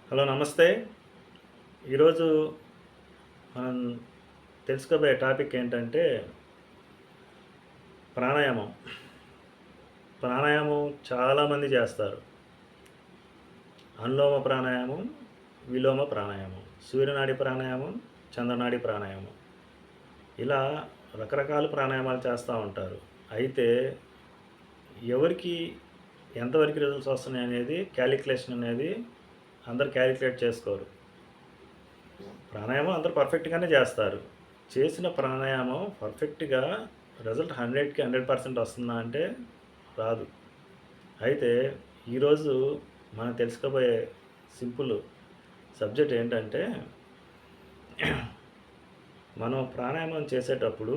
Hello నమస్తే. ఈరోజు మనం తెలుసుకోబోయే టాపిక్ ఏంటంటే ప్రాణాయామం. ప్రాణాయామం చాలామంది చేస్తారు. అనులోమ ప్రాణాయామం, విలోమ ప్రాణాయామం, సూర్యనాడి ప్రాణాయామం, చంద్రనాడి ప్రాణాయామం. ఇలా రకరకాల ప్రాణాయామాలు చేస్తూ ఉంటారు. అయితే ఎవరికి ఎంతవరకు రిజల్ట్స్ వస్తున్నాయి అనేది క్యాలిక్యులేషన్ అనేది అందరూ క్యాలిక్యులేట్ చేసుకోరు. ప్రాణాయామం అందరూ పర్ఫెక్ట్‌గానే చేస్తారు. చేసిన ప్రాణాయామం పర్ఫెక్ట్‌గా రిజల్ట్ 100కి 100% వస్తుందా అంటే రాదు. అయితే ఈరోజు మనం తెలుసుకోబోయే సింపుల్ సబ్జెక్ట్ ఏంటంటే మనం ప్రాణాయామం చేసేటప్పుడు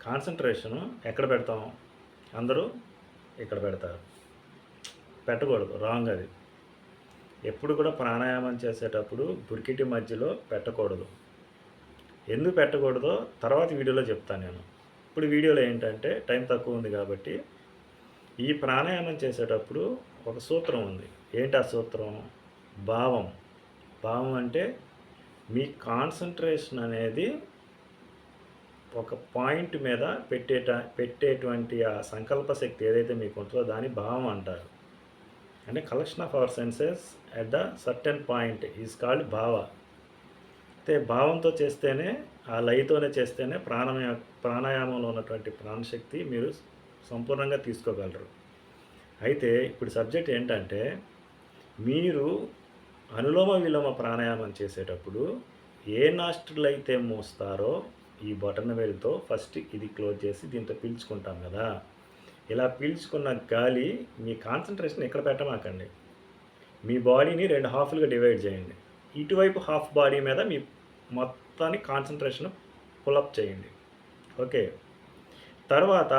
కాన్సంట్రేషను ఎక్కడ పెడతాం? అందరూ ఇక్కడ పెడతారు. పెట్టకూడదు. రాంగ్ అది. ఎప్పుడు కూడా ప్రాణాయామం చేసేటప్పుడు బురికిటి మధ్యలో పెట్టకూడదు. ఎందుకు పెట్టకూడదో తర్వాత వీడియోలో చెప్తాను నేను. ఇప్పుడు వీడియోలో ఏంటంటే టైం తక్కువ ఉంది కాబట్టి ఈ ప్రాణాయామం చేసేటప్పుడు ఒక సూత్రం ఉంది. ఏంటి ఆ సూత్రం? భావం. భావం అంటే మీ కాన్సంట్రేషన్ అనేది ఒక పాయింట్ మీద పెట్టేటువంటి ఆ సంకల్ప శక్తి ఏదైతే మీకు ఉంటుందో దాన్ని భావం అంటారు. అంటే collection of our senses at the certain point is called భావ. అయితే భావంతో చేస్తేనే ఆ లయతోనే చేస్తేనే ప్రాణాయామంలో ఉన్నటువంటి ప్రాణశక్తి మీరు సంపూర్ణంగా తీసుకోగలరు. అయితే ఇప్పుడు సబ్జెక్ట్ ఏంటంటే మీరు అనులోమ విలోమ ప్రాణాయామం చేసేటప్పుడు ఏ నాస్ట్రిల్ అయితే మూస్తారో ఈ బొటన వేలుతో ఫస్ట్ ఇది క్లోజ్ చేసి దీంతో పీల్చుకుంటాం కదా. ఇలా పీల్చుకున్న గాలి మీ కాన్సంట్రేషన్ ఇక్కడ పెట్టమాకండి. మీ బాడీని 2 హాఫ్లుగా డివైడ్ చేయండి. ఇటువైపు హాఫ్ బాడీ మీద మీ మొత్తాన్ని కాన్సంట్రేషన్ పులప్ చేయండి. ఓకే. తర్వాత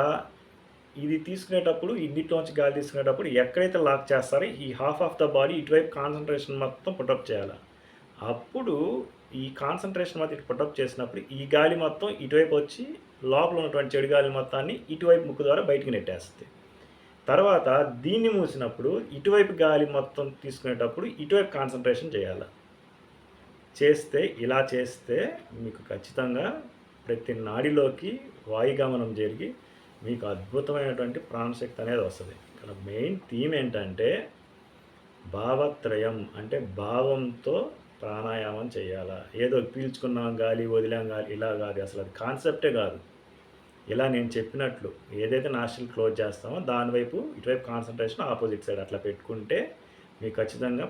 ఇది తీసుకునేటప్పుడు ఇన్నిట్లోంచి గాలి తీసుకునేటప్పుడు ఎక్కడైతే లాక్ చేస్తారో ఈ హాఫ్ ఆఫ్ ద బాడీ ఇటువైపు కాన్సంట్రేషన్ మొత్తం పుటప్ చేయాలి. అప్పుడు ఈ కాన్సంట్రేషన్ మొత్తం ఇటు పుటప్ చేసినప్పుడు ఈ గాలి మొత్తం ఇటువైపు వచ్చి లోపల ఉన్నటువంటి చెడు గాలి మొత్తాన్ని ఇటువైపు ముక్కు ద్వారా బయటికి నెట్టేస్తుంది. తర్వాత దీన్ని మూసినప్పుడు ఇటువైపు గాలి మొత్తం తీసుకునేటప్పుడు ఇటువైపు కాన్సంట్రేషన్ చేయాలి. ఇలా చేస్తే మీకు ఖచ్చితంగా ప్రతి నాడిలోకి వాయుగమనం జరిగి మీకు అద్భుతమైనటువంటి ప్రాణశక్తి అనేది వస్తుంది. ఇక్కడ మెయిన్ థీమ్ ఏంటంటే భావత్రయం, అంటే భావంతో ప్రాణాయామం చేయాలా. ఏదో పీల్చుకున్నాం గాలి వదిలాం గాలి ఇలా కాదు, అసలు అది కాన్సెప్టే కాదు. ఇలా నేను చెప్పినట్లు ఏదైతే నాస్ట్రిల్ క్లోజ్ చేస్తామో దానివైపు ఇటువైపు కాన్సంట్రేషన్ ఆపోజిట్ సైడ్ అట్లా పెట్టుకుంటే మీకు ఖచ్చితంగా